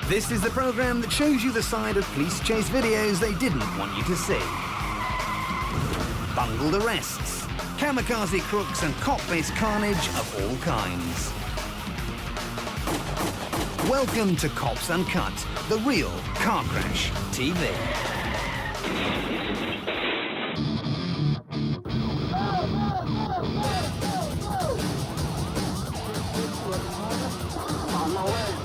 This is the program that shows you the side of police chase videos they didn't want you to see. Bungled arrests, kamikaze crooks and cop-based carnage of all kinds. Welcome to Cops Uncut, the real car crash TV. On my way.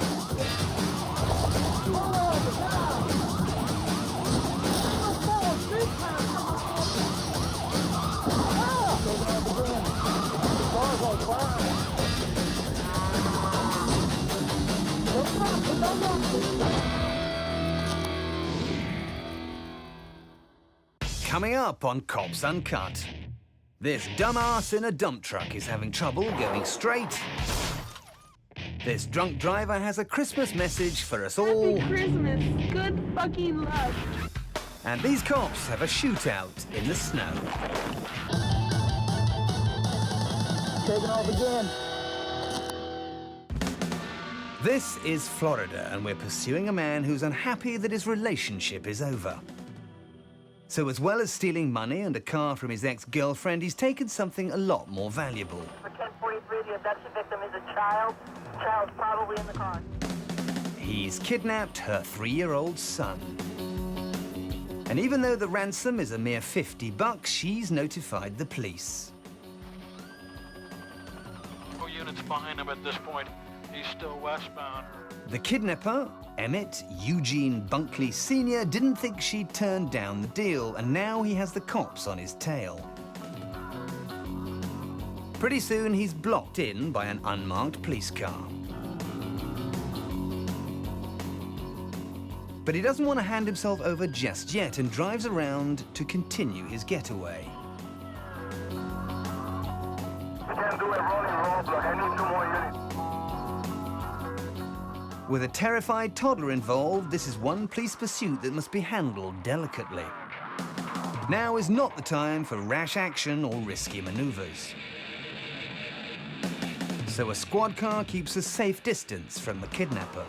Coming up on Cops Uncut. This dumbass in a dump truck is having trouble going straight. This drunk driver has a Christmas message for us all. Happy Christmas. Good fucking luck. And these cops have a shootout in the snow. Taking off again. This is Florida, and we're pursuing a man who's unhappy that his relationship is over. So as well as stealing money and a car from his ex-girlfriend, he's taken something a lot more valuable. For 1043, the abduction victim is a child. The child's probably in the car. He's kidnapped her 3-year-old son. And even though the ransom is a mere $50, she's notified the police. 4 units behind him at this point. He's still westbound. The kidnapper, Emmett Eugene Bunkley Sr., didn't think she'd turned down the deal, and now he has the cops on his tail. Pretty soon, he's blocked in by an unmarked police car. But he doesn't want to hand himself over just yet and drives around to continue his getaway. We can't do a rolling roadblock. I need 2 more units. With a terrified toddler involved, this is one police pursuit that must be handled delicately. Now is not the time for rash action or risky maneuvers. So a squad car keeps a safe distance from the kidnapper.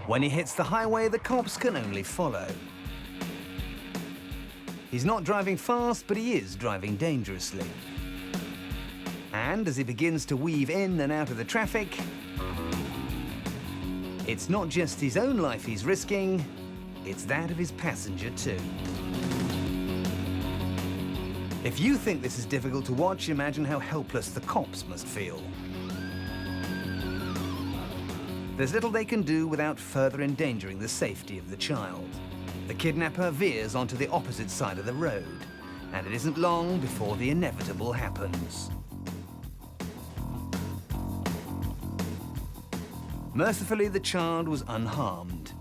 When he hits the highway, the cops can only follow. He's not driving fast, but he is driving dangerously. And as he begins to weave in and out of the traffic, it's not just his own life he's risking, it's that of his passenger too. If you think this is difficult to watch, imagine how helpless the cops must feel. There's little they can do without further endangering the safety of the child. The kidnapper veers onto the opposite side of the road, and it isn't long before the inevitable happens. Mercifully, the child was unharmed.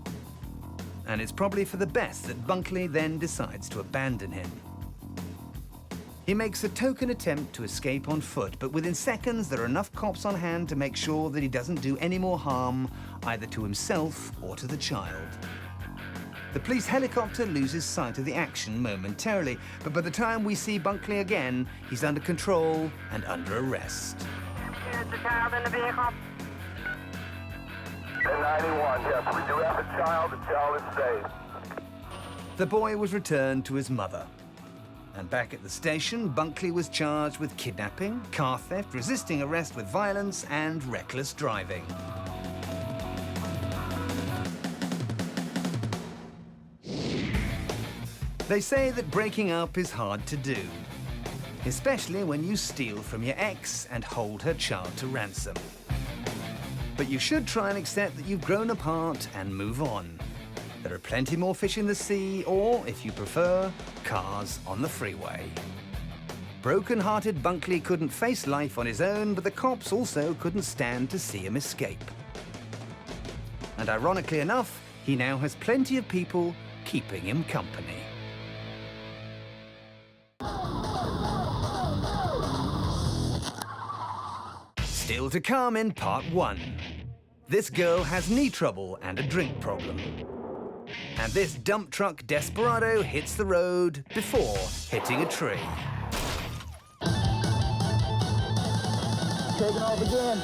And it's probably for the best that Bunkley then decides to abandon him. He makes a token attempt to escape on foot, but within seconds there are enough cops on hand to make sure that he doesn't do any more harm, either to himself or to the child. The police helicopter loses sight of the action momentarily, but by the time we see Bunkley again, he's under control and under arrest. There's a child in the vehicle. 1091, yes, we do have a child. The child is safe. The boy was returned to his mother. And back at the station, Bunkley was charged with kidnapping, car theft, resisting arrest with violence, and reckless driving. They say that breaking up is hard to do, especially when you steal from your ex and hold her child to ransom. But you should try and accept that you've grown apart and move on. There are plenty more fish in the sea, or, if you prefer, cars on the freeway. Broken-hearted Bunkley couldn't face life on his own, but the cops also couldn't stand to see him escape. And ironically enough, he now has plenty of people keeping him company. Still to come in part 1. This girl has knee trouble and a drink problem. And this dump truck desperado hits the road before hitting a tree. Taking off again.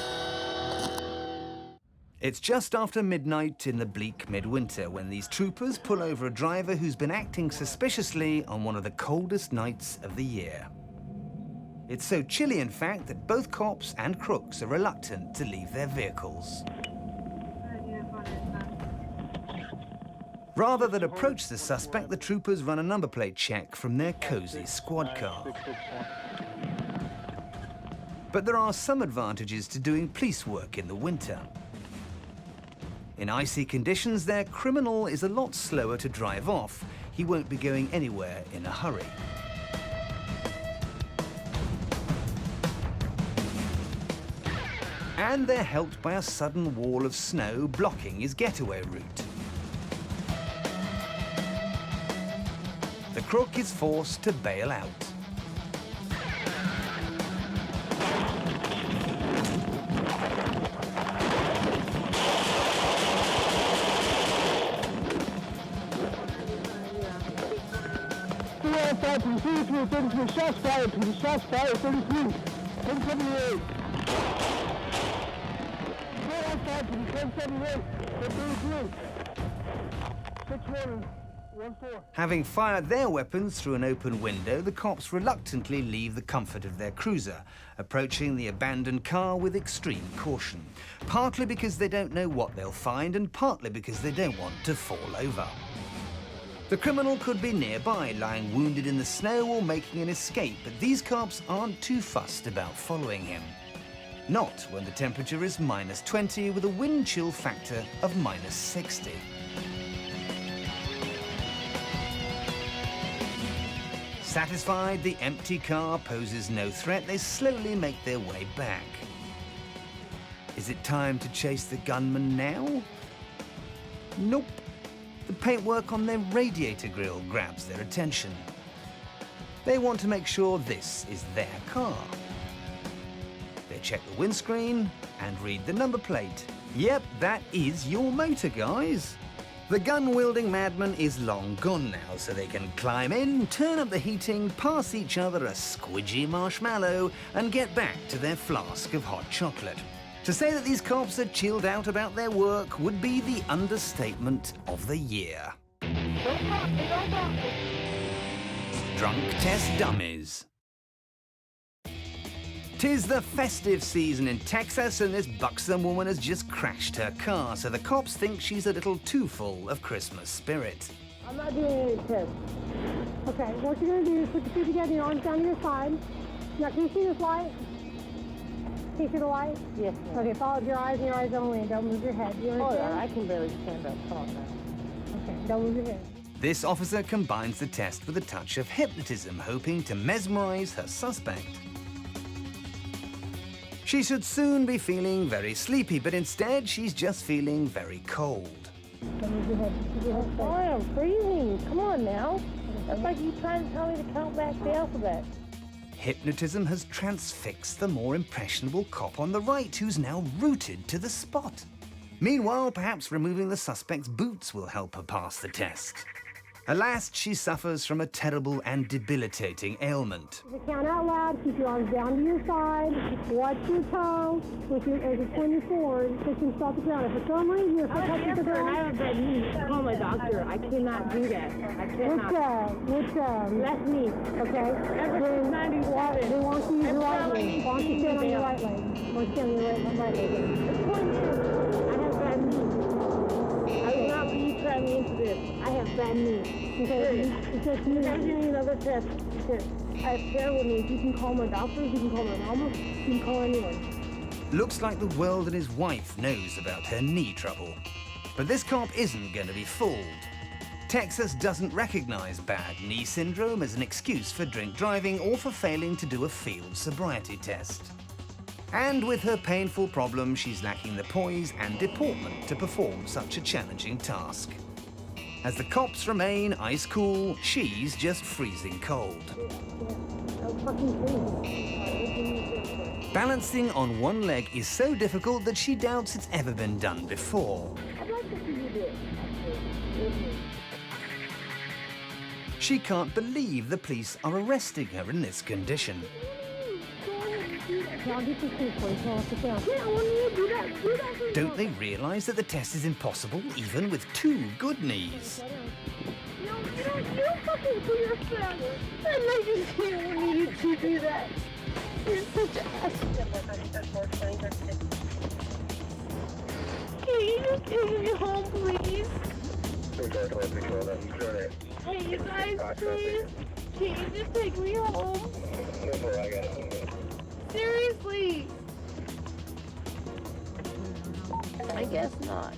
It's just after midnight in the bleak midwinter when these troopers pull over a driver who's been acting suspiciously on one of the coldest nights of the year. It's so chilly, in fact, that both cops and crooks are reluctant to leave their vehicles. Rather than approach the suspect, the troopers run a number plate check from their cozy squad car. But there are some advantages to doing police work in the winter. In icy conditions, their criminal is a lot slower to drive off. He won't be going anywhere in a hurry. And they're helped by a sudden wall of snow blocking his getaway route. The crook is forced to bail out. Shots fired, please. Shots fired, 33. 1078. 1078. 33. 614. Having fired their weapons through an open window, the cops reluctantly leave the comfort of their cruiser, approaching the abandoned car with extreme caution, partly because they don't know what they'll find and partly because they don't want to fall over. The criminal could be nearby, lying wounded in the snow or making an escape, but these cops aren't too fussed about following him. Not when the temperature is -20 with a wind chill factor of -60. Satisfied the empty car poses no threat, they slowly make their way back. Is it time to chase the gunman now? Nope. The paintwork on their radiator grille grabs their attention. They want to make sure this is their car. They check the windscreen and read the number plate. Yep, that is your motor, guys. The gun-wielding madman is long gone now, so they can climb in, turn up the heating, pass each other a squidgy marshmallow, and get back to their flask of hot chocolate. To say that these cops are chilled out about their work would be the understatement of the year. Drunk test dummies. 'Tis the festive season in Texas, and this buxom woman has just crashed her car, so the cops think she's a little too full of Christmas spirit. I'm not doing any tests. Okay, what you're going to do is put your feet together, your arms down to your side. Now, can you see this light? Can you see the light? Yes, ma'am. Okay, follow your eyes and your eyes only, and don't move your head. You Oh, understand? yeah, I can barely stand up. Come on now. Okay, don't move your head. This officer combines the test with a touch of hypnotism, hoping to mesmerize her suspect. She should soon be feeling very sleepy, but instead she's just feeling very cold. Don't move your head. Keep your head straight. I am freezing. Come on now. That's like you trying to tell me to count back the alphabet. Hypnotism has transfixed the more impressionable cop on the right, who's now rooted to the spot. Meanwhile, perhaps removing the suspect's boots will help her pass the test. Alas, she suffers from a terrible and debilitating ailment. If you count out loud, keep your arms down to your side. Watch your toe. As you swing your forward, push yourself to the ground. If for some reason your foot touches the I ground, have a bad knee. Call my doctor. I cannot do that. I cannot. which Left knee. okay? Ever since 97. They want you to use your right I'm leg. telling Why don't you you, stand on your Bill. right leg? Why don't you stand on your right leg? The point is, I have bad knee. I will not let you try me into this. I have bad knee. Okay, it's just You you. guys need another test. Because I have terrible knees. You can call my doctor. You can call my mama. You can call anyone. Looks like the world and his wife knows about her knee trouble. But this cop isn't going to be fooled. Texas doesn't recognize bad knee syndrome as an excuse for drink driving or for failing to do a field sobriety test. And with her painful problem, she's lacking the poise and deportment to perform such a challenging task. As the cops remain ice cool, she's just freezing cold. I'm fucking freezing. Balancing on one leg is so difficult that she doubts it's ever been done before. I'd like to see you do it. She can't believe the police are arresting her in this condition. Yeah, I'll get your shoes for you, so I'll sit down. Yeah, I want you to do that. Do that. Don't they realize that the test is impossible, even with 2 good knees? No, you fucking put your foot on it. I just didn't want you to do that. You're such an ass. Can you just take me home, please? Hey, you guys, please. Can you just take me home? Seriously. I guess not.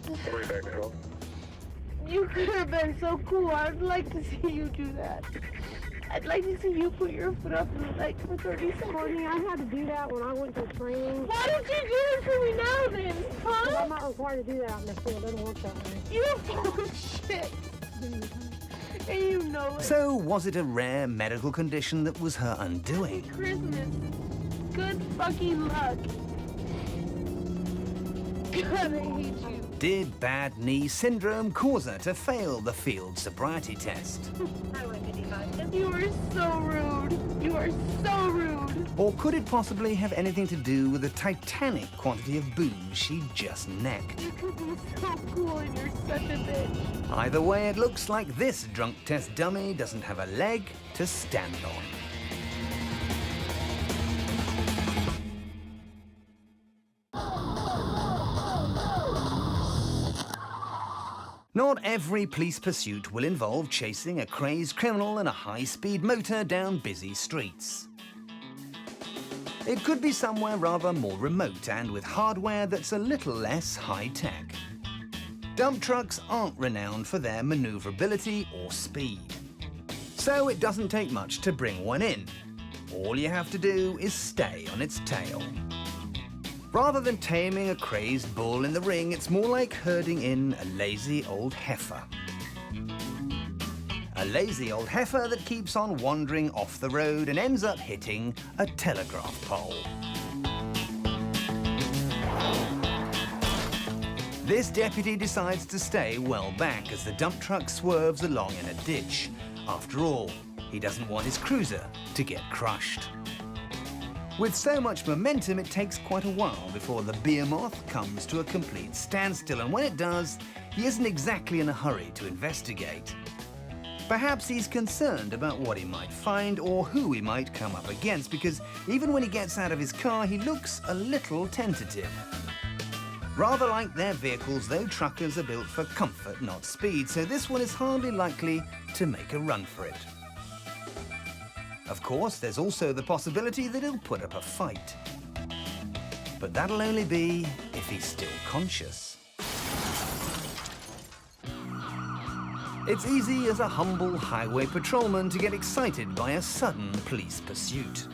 You could have been so cool. I'd like to see you do that. I'd like to see you put your foot up in the leg for 30 seconds. Courtney, I had to do that when I went to training. Why don't you do it for me now then, But huh? I'm not required to do that out in the field. It doesn't work that way. You're full of shit. And you know it. So, was it a rare medical condition that was her undoing? Christmas. Good fucking luck. God, I hate you. Did bad knee syndrome cause her to fail the field sobriety test? You are so rude. You are so rude. Or could it possibly have anything to do with the titanic quantity of booze she just necked? You could be so cool and you're such a bitch. Either way, it looks like this drunk test dummy doesn't have a leg to stand on. Not every police pursuit will involve chasing a crazed criminal in a high-speed motor down busy streets. It could be somewhere rather more remote and with hardware that's a little less high-tech. Dump trucks aren't renowned for their maneuverability or speed. So it doesn't take much to bring one in. All you have to do is stay on its tail. Rather than taming a crazed bull in the ring, it's more like herding in a lazy old heifer. A lazy old heifer that keeps on wandering off the road and ends up hitting a telegraph pole. This deputy decides to stay well back as the dump truck swerves along in a ditch. After all, he doesn't want his cruiser to get crushed. With so much momentum, it takes quite a while before the behemoth comes to a complete standstill, and when it does, he isn't exactly in a hurry to investigate. Perhaps he's concerned about what he might find or who he might come up against, because even when he gets out of his car, he looks a little tentative. Rather like their vehicles, though, truckers are built for comfort, not speed, so this one is hardly likely to make a run for it. Of course, there's also the possibility that he'll put up a fight. But that'll only be if he's still conscious. It's easy as a humble highway patrolman to get excited by a sudden police pursuit.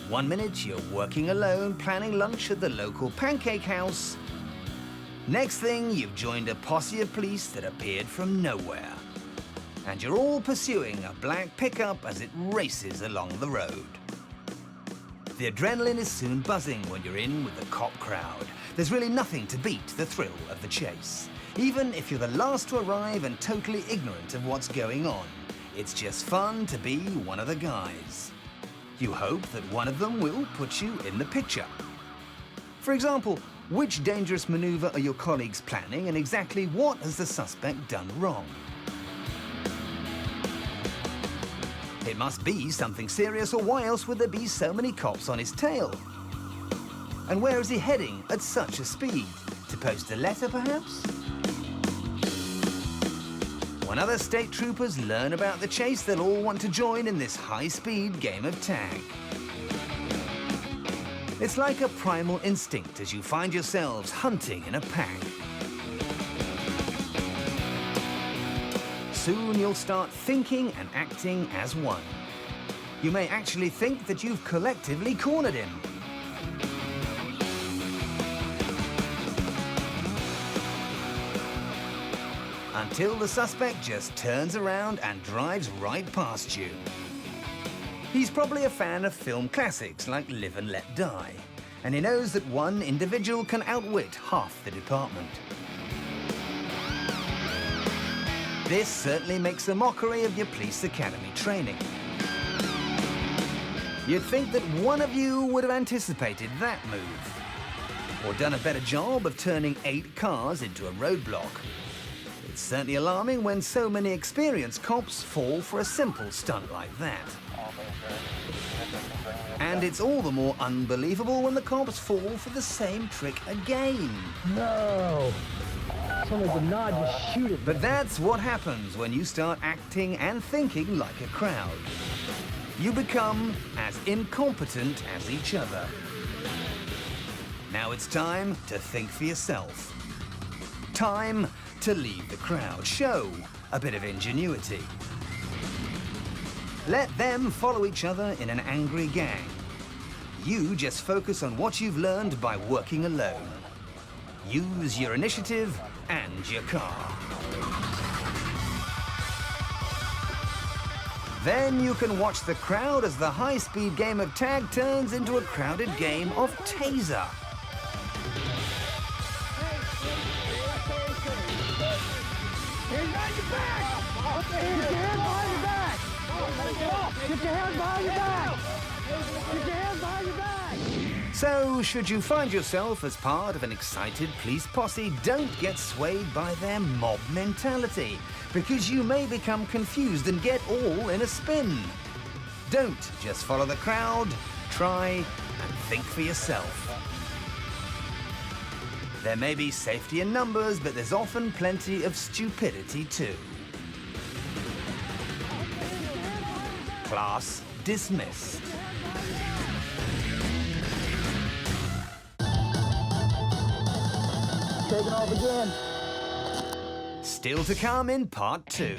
1 minute you're working alone, planning lunch at the local pancake house. Next thing, you've joined a posse of police that appeared from nowhere. And you're all pursuing a black pickup as it races along the road. The adrenaline is soon buzzing when you're in with the cop crowd. There's really nothing to beat the thrill of the chase. Even if you're the last to arrive and totally ignorant of what's going on, it's just fun to be one of the guys. You hope that one of them will put you in the picture. For example, which dangerous maneuver are your colleagues planning, and exactly what has the suspect done wrong? It must be something serious, or why else would there be so many cops on his tail? And where is he heading at such a speed? To post a letter, perhaps? When other state troopers learn about the chase, they'll all want to join in this high-speed game of tag. It's like a primal instinct as you find yourselves hunting in a pack. Soon you'll start thinking and acting as one. You may actually think that you've collectively cornered him. Until the suspect just turns around and drives right past you. He's probably a fan of film classics like Live and Let Die, and he knows that one individual can outwit half the department. This certainly makes a mockery of your police academy training. You'd think that one of you would have anticipated that move, or done a better job of turning 8 cars into a roadblock. It's certainly alarming when so many experienced cops fall for a simple stunt like that. And it's all the more unbelievable when the cops fall for the same trick again. No! Someone did not just shoot it. But that's what happens when you start acting and thinking like a crowd. You become as incompetent as each other. Now it's time to think for yourself. Time to leave the crowd. Show a bit of ingenuity. Let them follow each other in an angry gang. You just focus on what you've learned by working alone. Use your initiative and your car. Then you can watch the crowd as the high-speed game of tag turns into a crowded game of taser. Get your hands behind your back! Get your hands behind your back! So, should you find yourself as part of an excited police posse, don't get swayed by their mob mentality, because you may become confused and get all in a spin. Don't just follow the crowd, try and think for yourself. There may be safety in numbers, but there's often plenty of stupidity too. Class dismissed. Taking off again. Still to come in part 2.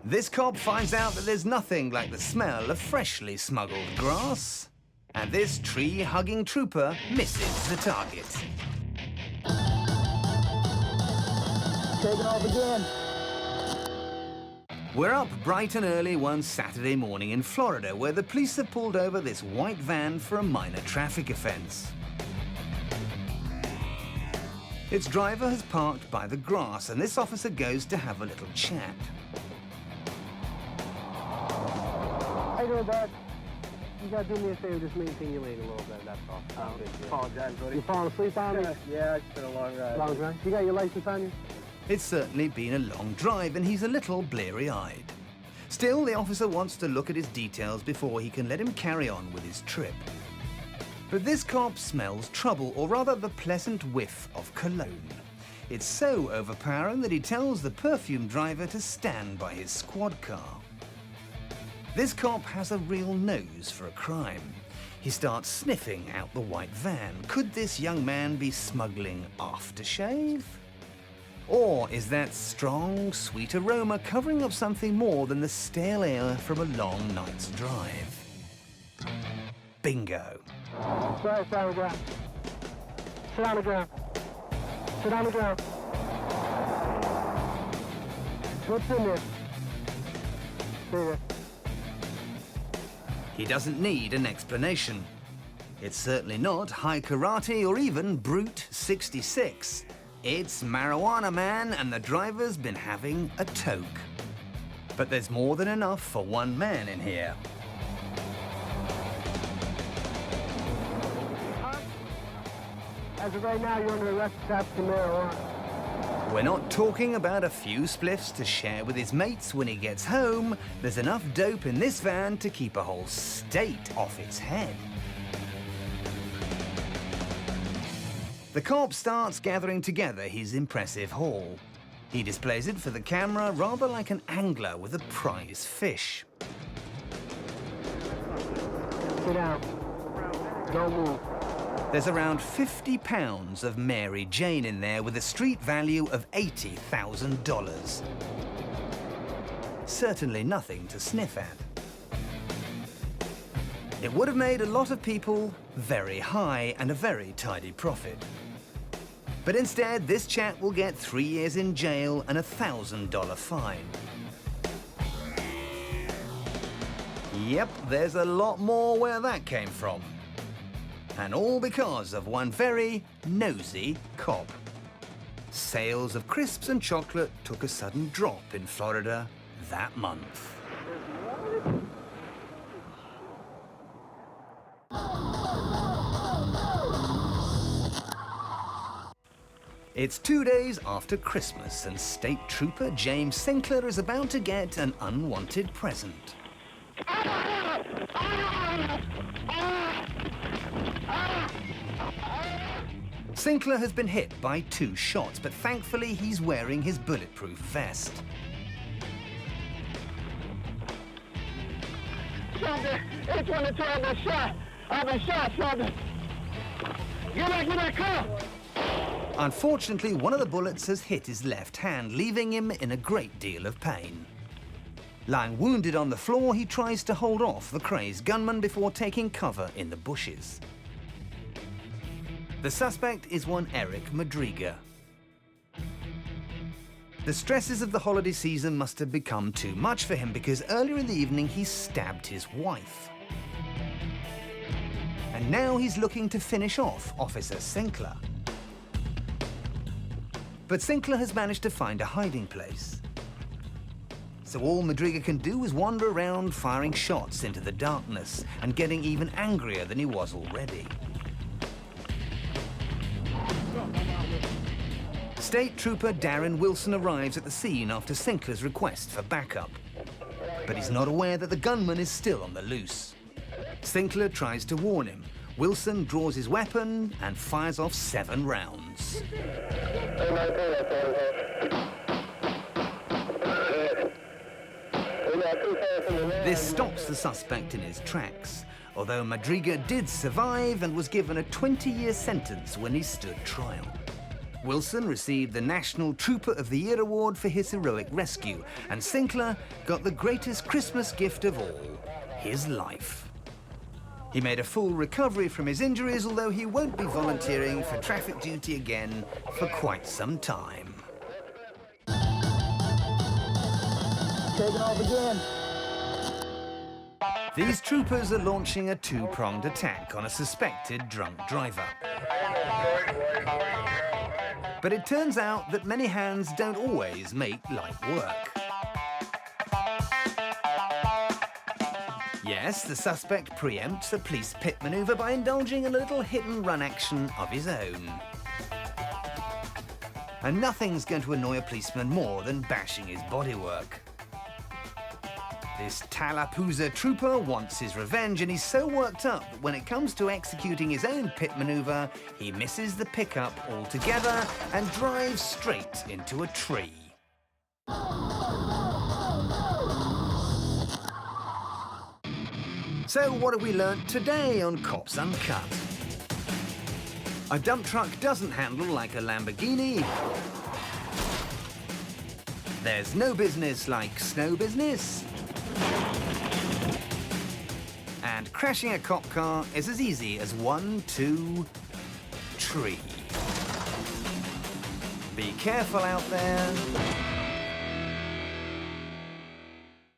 This cop finds out that there's nothing like the smell of freshly smuggled grass, and this tree-hugging trooper misses the target. Taking off again. We're up bright and early one Saturday morning in Florida, where the police have pulled over this white van for a minor traffic offense. Its driver has parked by the grass, and this officer goes to have a little chat. How you doing, bud? You gotta do me a favor, just maintain your lane a little bit, that's all. Apologize, buddy. You falling asleep on me? Yeah, it's been a long ride. Long drive? You got your license on you? It's certainly been a long drive, and he's a little bleary-eyed. Still, the officer wants to look at his details before he can let him carry on with his trip. But this cop smells trouble, or rather the pleasant whiff of cologne. It's so overpowering that he tells the perfume driver to stand by his squad car. This cop has a real nose for a crime. He starts sniffing out the white van. Could this young man be smuggling aftershave? Or is that strong, sweet aroma covering up something more than the stale air from a long night's drive? Bingo. Sorry, sit on the ground. Sit on the ground. Sit on the ground. What's in there? Stay there. He doesn't need an explanation. It's certainly not high karate or even Brute 66. It's Marijuana Man, and the driver's been having a toke. But there's more than enough for one man in here. As of right now, you're under arrest for trafficking marijuana. We're not talking about a few spliffs to share with his mates when he gets home. There's enough dope in this van to keep a whole state off its head. The cop starts gathering together his impressive haul. He displays it for the camera rather like an angler with a prize fish. Sit down. Don't move. There's around 50 pounds of Mary Jane in there with a street value of $80,000. Certainly nothing to sniff at. It would have made a lot of people very high and a very tidy profit. But instead, this chap will get 3 years in jail and a $1,000 fine. Yep, there's a lot more where that came from. And all because of one very nosy cop. Sales of crisps and chocolate took a sudden drop in Florida that month. It's 2 days after Christmas, and State Trooper James Sinclair is about to get an unwanted present. Sinclair has been hit by 2 shots, but thankfully he's wearing his bulletproof vest. Something. It's when the time I've been shot. I've been shot, something. Get back, come! Unfortunately, one of the bullets has hit his left hand, leaving him in a great deal of pain. Lying wounded on the floor, he tries to hold off the crazed gunman before taking cover in the bushes. The suspect is one Eric Madriga. The stresses of the holiday season must have become too much for him, because earlier in the evening he stabbed his wife. And now he's looking to finish off Officer Sinclair. But Sinclair has managed to find a hiding place. So all Madriga can do is wander around firing shots into the darkness and getting even angrier than he was already. State Trooper Darren Wilson arrives at the scene after Sinclair's request for backup. But he's not aware that the gunman is still on the loose. Sinclair tries to warn him. Wilson draws his weapon and fires off 7 rounds. This stops the suspect in his tracks, although Madriga did survive and was given a 20-year sentence when he stood trial. Wilson received the National Trooper of the Year award for his heroic rescue, and Sinclair got the greatest Christmas gift of all, his life. He made a full recovery from his injuries, although he won't be volunteering for traffic duty again for quite some time. Taking off again. These troopers are launching a 2-pronged attack on a suspected drunk driver. But it turns out that many hands don't always make light work. Yes, the suspect preempts a police pit maneuver by indulging in a little hit-and-run action of his own. And nothing's going to annoy a policeman more than bashing his bodywork. This Tallapooza trooper wants his revenge, and he's so worked up that when it comes to executing his own pit maneuver, he misses the pickup altogether and drives straight into a tree. So what have we learnt today on Cops Uncut? A dump truck doesn't handle like a Lamborghini. There's no business like snow business. And crashing a cop car is as easy as 1, 2, tree. Be careful out there.